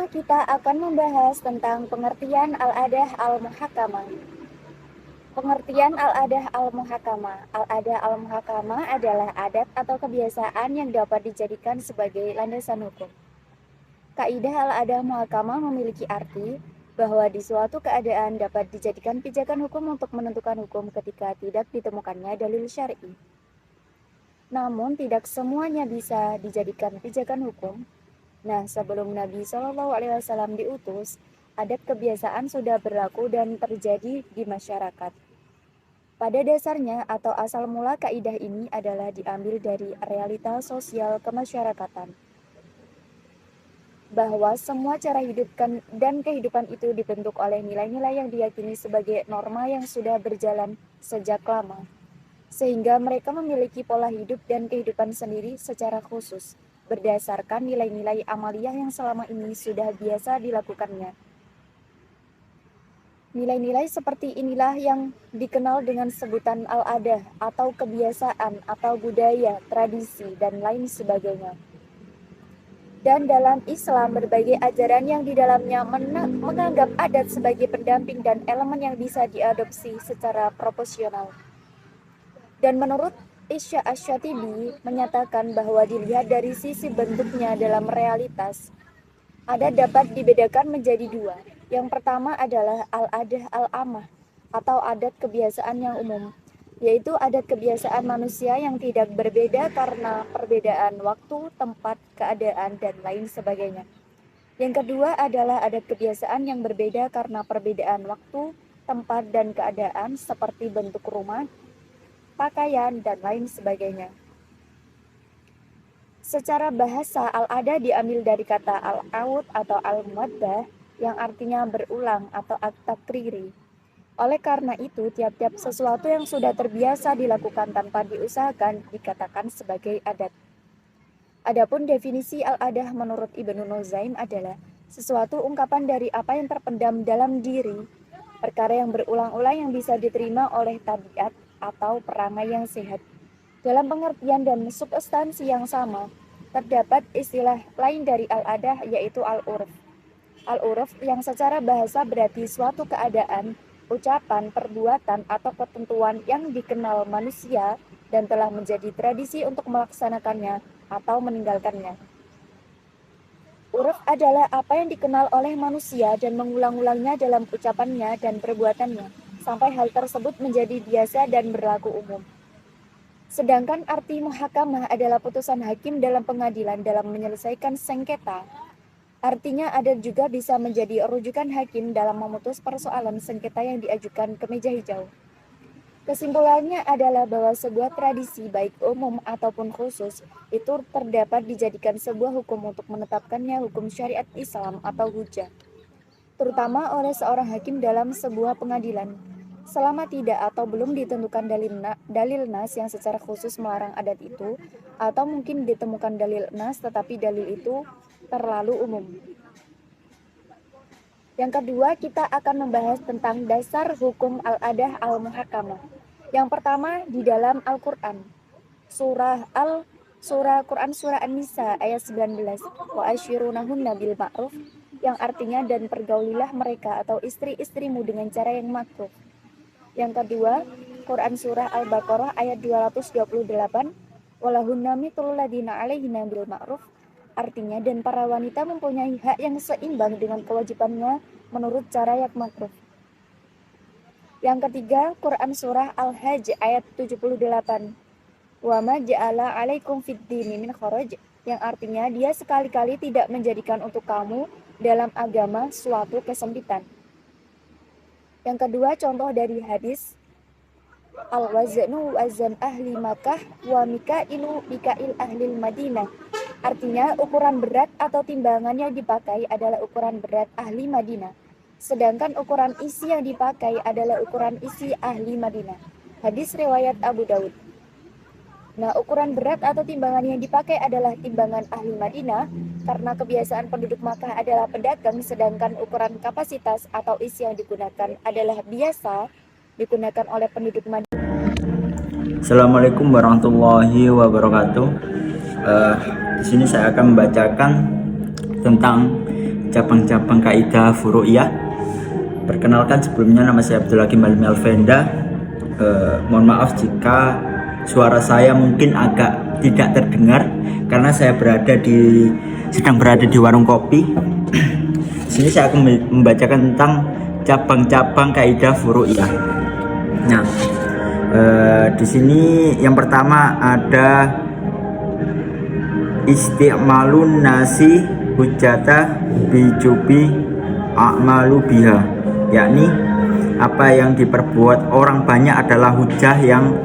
pertama, kita akan membahas tentang pengertian al-adah al-muhakamah. Pengertian al-adah al-muhakamah. Al-adah al-muhakamah adalah adat atau kebiasaan yang dapat dijadikan sebagai landasan hukum. Kaidah al-adah muhakamah memiliki arti bahwa di suatu keadaan dapat dijadikan pijakan hukum untuk menentukan hukum ketika tidak ditemukannya dalil syar'i. Namun tidak semuanya bisa dijadikan pijakan hukum. Nah, sebelum Nabi SAW diutus, adat kebiasaan sudah berlaku dan terjadi di masyarakat. Pada dasarnya atau asal mula kaidah ini adalah diambil dari realita sosial kemasyarakatan, bahwa semua cara hidup dan kehidupan itu dibentuk oleh nilai-nilai yang diyakini sebagai norma yang sudah berjalan sejak lama, sehingga mereka memiliki pola hidup dan kehidupan sendiri secara khusus, berdasarkan nilai-nilai amaliyah yang selama ini sudah biasa dilakukannya. Nilai-nilai seperti inilah yang dikenal dengan sebutan al-adah atau kebiasaan atau budaya, tradisi, dan lain sebagainya. Dan dalam Islam, berbagai ajaran yang di dalamnya menganggap adat sebagai pendamping dan elemen yang bisa diadopsi secara proporsional. Dan menurut Isya Asy-Syatibi menyatakan bahwa dilihat dari sisi bentuknya dalam realitas, adat dapat dibedakan menjadi dua. Yang pertama adalah al-adah al-amah atau adat kebiasaan yang umum, yaitu adat kebiasaan manusia yang tidak berbeda karena perbedaan waktu, tempat, keadaan, dan lain sebagainya. Yang kedua adalah adat kebiasaan yang berbeda karena perbedaan waktu, tempat, dan keadaan seperti bentuk rumah, pakaian, dan lain sebagainya. Secara bahasa, al-adah diambil dari kata al-aud atau al-muaddah yang artinya berulang atau at-takriri. Oleh karena itu, tiap-tiap sesuatu yang sudah terbiasa dilakukan tanpa diusahakan dikatakan sebagai adat. Adapun definisi al-adah menurut Ibnu Nuzaim adalah sesuatu ungkapan dari apa yang terpendam dalam diri, perkara yang berulang-ulang yang bisa diterima oleh tabiat atau perangai yang sehat. Dalam pengertian dan substansi yang sama, terdapat istilah lain dari al-adah yaitu al-urf. Al-urf yang secara bahasa berarti suatu keadaan, ucapan, perbuatan, atau ketentuan yang dikenal manusia dan telah menjadi tradisi untuk melaksanakannya atau meninggalkannya. Urf adalah apa yang dikenal oleh manusia dan mengulang-ulangnya dalam ucapannya dan perbuatannya, sampai hal tersebut menjadi biasa dan berlaku umum. Sedangkan arti muhakamah adalah putusan hakim dalam pengadilan dalam menyelesaikan sengketa. Artinya adat juga bisa menjadi rujukan hakim dalam memutus persoalan sengketa yang diajukan ke meja hijau. Kesimpulannya adalah bahwa sebuah tradisi baik umum ataupun khusus itu terdapat dijadikan sebuah hukum untuk menetapkannya hukum syariat Islam atau hujjah, terutama oleh seorang hakim dalam sebuah pengadilan, selama tidak atau belum ditentukan dalil nas yang secara khusus melarang adat itu, atau mungkin ditemukan dalil nas tetapi dalil itu terlalu umum. Yang kedua, kita akan membahas tentang dasar hukum al-adah al-muhakamah. Yang pertama, di dalam Al-Quran. Surah An-Nisa ayat 19. Wa asyirunahunna bil ma'ruf, yang artinya dan pergaulilah mereka atau istri-istrimu dengan cara yang makruh. Yang kedua, Quran Surah Al-Baqarah ayat 228. Walahunna mitlul ladina alaihinna bil ma'ruf, artinya dan para wanita mempunyai hak yang seimbang dengan kewajibannya menurut cara yang makruh. Yang ketiga, Quran Surah Al-Hajj ayat 78. Wa ma ja'ala alaikum fid dini min kharaj, yang artinya dia sekali-kali tidak menjadikan untuk kamu dalam agama suatu kesempitan. Yang kedua, contoh dari hadis al-waznu wazan ahli Makkah wa mikailu mikail ahli Madinah. Artinya ukuran berat atau timbangan yang dipakai adalah ukuran berat ahli Madinah, sedangkan ukuran isi yang dipakai adalah ukuran isi ahli Madinah. Hadis riwayat Abu Daud. Nah, ukuran berat atau timbangan yang dipakai adalah timbangan ahli Madinah karena kebiasaan penduduk Makkah adalah pedagang, sedangkan ukuran kapasitas atau isi yang digunakan adalah biasa digunakan oleh penduduk Madinah. Assalamualaikum warahmatullahi wabarakatuh. Di sini saya akan membacakan tentang cabang-cabang kaidah furu'iyah. Perkenalkan, sebelumnya nama saya Abdul Hakim Alvenda. Mohon maaf jika suara saya mungkin agak tidak terdengar karena saya sedang berada di warung kopi. Sini saya akan membacakan tentang cabang-cabang kaidah furu'iyah. Nah, di sini yang pertama ada isti'malun nasi hujjata bijubi a'malu biha, yakni apa yang diperbuat orang banyak adalah hujah yang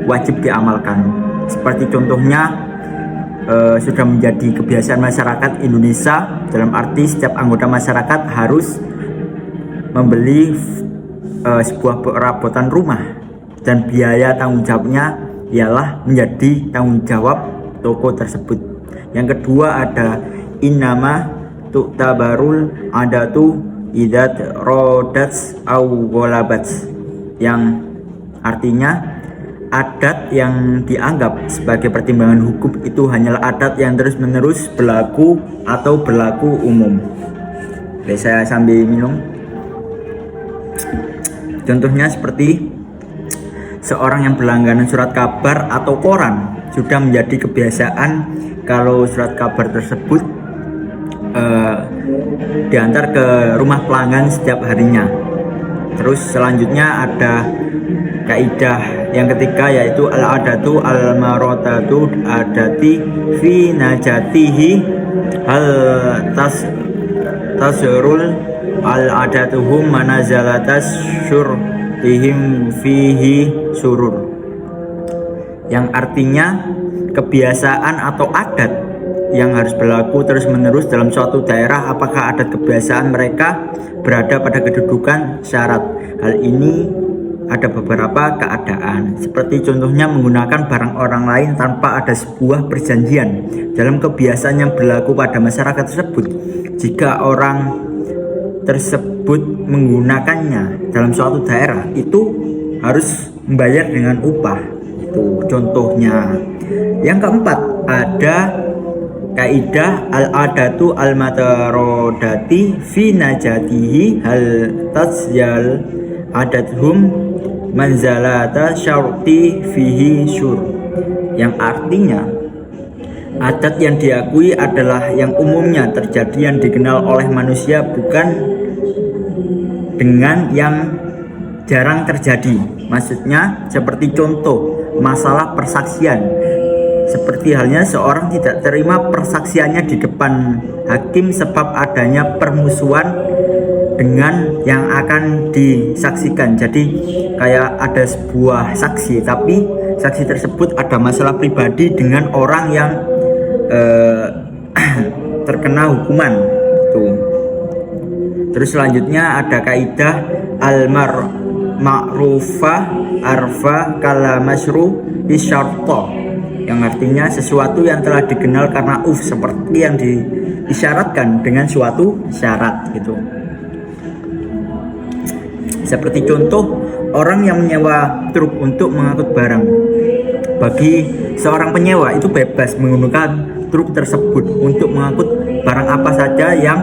wajib diamalkan. Seperti contohnya sudah menjadi kebiasaan masyarakat Indonesia, dalam arti setiap anggota masyarakat harus membeli sebuah perabotan rumah dan biaya tanggung jawabnya ialah menjadi tanggung jawab toko tersebut. Yang kedua ada innama tu'tabarul adatu idat rodats au golabats, yang artinya adat yang dianggap sebagai pertimbangan hukum itu hanyalah adat yang terus-menerus berlaku atau berlaku umum. Oke, saya sambil minum. Contohnya seperti seorang yang berlangganan surat kabar atau koran sudah menjadi kebiasaan kalau surat kabar tersebut diantar ke rumah pelanggan setiap harinya. Terus selanjutnya ada kaidah yang ketiga, yaitu al-adatu al-marotatu adati fi najatihi hal tasrul al-adatuhum manazalatas syurtihim fihi surur, yang artinya kebiasaan atau adat yang harus berlaku terus-menerus dalam suatu daerah apakah adat kebiasaan mereka berada pada kedudukan syarat. Hal ini ada beberapa keadaan, seperti contohnya menggunakan barang orang lain tanpa ada sebuah perjanjian dalam kebiasaan yang berlaku pada masyarakat tersebut. Jika orang tersebut menggunakannya dalam suatu daerah, itu harus membayar dengan upah. Itu contohnya. Yang keempat ada kaidah al-adatu al-matarodati fi najatihi hal tasyal adathum manzalata syarti fihi syur, yang artinya adat yang diakui adalah yang umumnya terjadi yang dikenal oleh manusia, bukan dengan yang jarang terjadi. Maksudnya seperti contoh masalah persaksian, seperti halnya seorang tidak terima persaksiannya di depan hakim sebab adanya permusuhan dengan yang akan disaksikan. Jadi kayak ada sebuah saksi, tapi saksi tersebut ada masalah pribadi dengan orang yang terkena hukuman tuh. Terus selanjutnya ada kaidah al-ma'rufah arfa kala masyru bisyarta, yang artinya sesuatu yang telah dikenal karena seperti yang diisyaratkan dengan suatu syarat gitu. Seperti contoh orang yang menyewa truk untuk mengangkut barang. Bagi seorang penyewa itu bebas menggunakan truk tersebut untuk mengangkut barang apa saja yang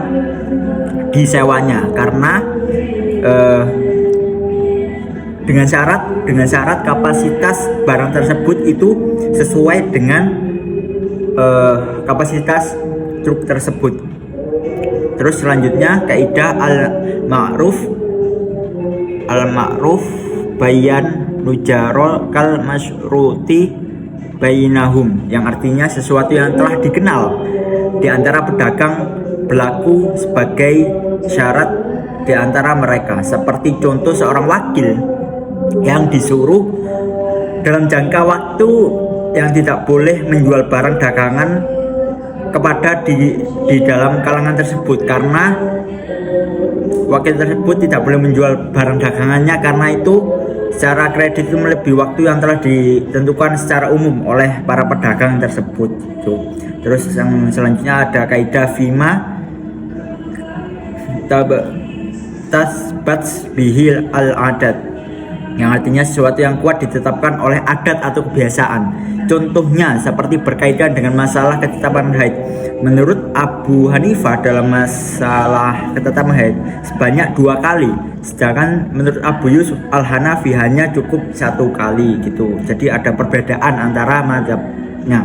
disewanya, karena dengan syarat kapasitas barang tersebut itu sesuai dengan kapasitas truk tersebut. Terus selanjutnya kaidah al-ma'ruf bayan nujarol kal masyruti bainahum, yang artinya sesuatu yang telah dikenal di antara pedagang berlaku sebagai syarat di antara mereka. Seperti contoh seorang wakil yang disuruh dalam jangka waktu yang tidak boleh menjual barang dagangan kepada di dalam kalangan tersebut, karena wakil tersebut tidak boleh menjual barang dagangannya karena itu secara kredit itu melebihi waktu yang telah ditentukan secara umum oleh para pedagang tersebut. Terus yang selanjutnya ada kaidah fima tasbats bihil al adat, yang artinya sesuatu yang kuat ditetapkan oleh adat atau kebiasaan. Contohnya seperti berkaitan dengan masalah ketetapan haid. Menurut Abu Hanifah dalam masalah ketetapan haid sebanyak 2 kali, sedangkan menurut Abu Yusuf Al-Hanafi hanya cukup 1 kali gitu. Jadi ada perbedaan antara mazhabnya.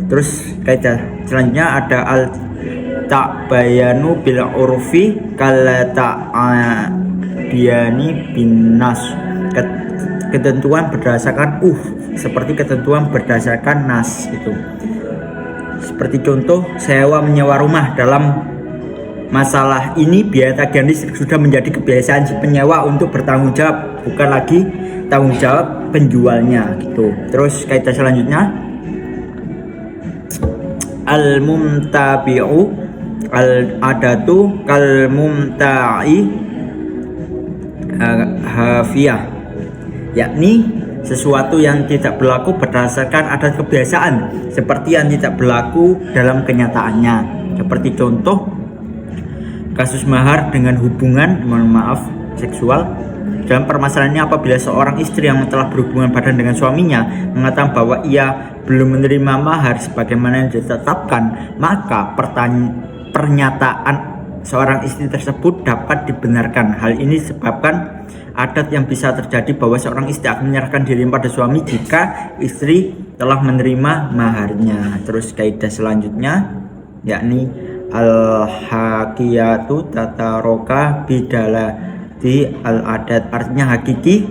Terus kaidah selanjutnya ada al-ta'bayanu bil urfi kala ta'abiyani bin nas. Ketentuan berdasarkan seperti ketentuan berdasarkan nas itu. Seperti contoh sewa menyewa rumah. Dalam masalah ini biaya tagihan listrik sudah menjadi kebiasaan si penyewa untuk bertanggung jawab, bukan lagi tanggung jawab penjualnya gitu. Terus kaidah selanjutnya al-mumtabi'u al-adatu kal-mumta'i hafiyah, yakni sesuatu yang tidak berlaku berdasarkan adat kebiasaan seperti yang tidak berlaku dalam kenyataannya. Seperti contoh kasus mahar dengan hubungan seksual. Dalam permasalahannya, apabila seorang istri yang telah berhubungan badan dengan suaminya mengatakan bahwa ia belum menerima mahar sebagaimana yang ditetapkan, maka pernyataan seorang istri tersebut dapat dibenarkan. Hal ini disebabkan adat yang bisa terjadi bahwa seorang istri akan menyerahkan diri pada suami jika istri telah menerima maharnya. Terus kaidah selanjutnya yakni al-hakiyatu tataroka bidalati al-adat, artinya hakiki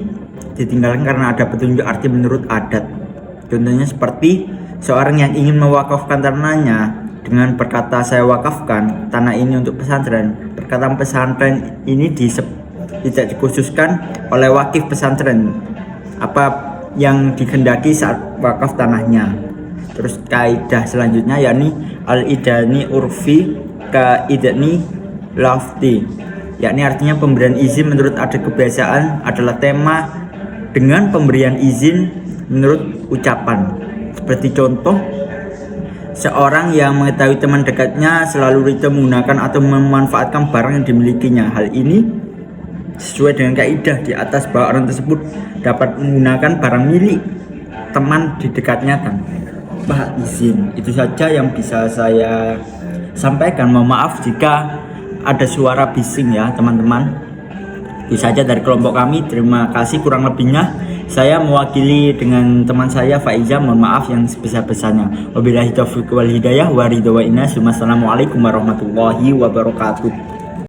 ditinggalkan karena ada petunjuk arti menurut adat. Contohnya seperti seorang yang ingin mewakafkan tanahnya dengan berkata saya wakafkan tanah ini untuk pesantren. Perkataan pesantren ini tidak dikhususkan oleh wakif pesantren apa yang dikehendaki saat wakaf tanahnya. Terus kaidah selanjutnya yakni al-idani urfi ka idani lafti, yakni artinya pemberian izin menurut adat kebiasaan adalah tema dengan pemberian izin menurut ucapan. Seperti contoh seorang yang mengetahui teman dekatnya selalu rela menggunakan atau memanfaatkan barang yang dimilikinya. Hal ini sesuai dengan kaidah di atas bahwa orang tersebut dapat menggunakan barang milik teman di dekatnya tanpa izin. Itu saja yang bisa saya sampaikan. Mohon maaf jika ada suara bising ya teman-teman. Itu saja dari kelompok kami. Terima kasih, kurang lebihnya saya mewakili dengan teman saya Faiza. Mohon maaf yang sebesar-besarnya. Wabillahi taufiq wal hidayah wa ridha wa inna. Wassalamualaikum warahmatullahi wabarakatuh.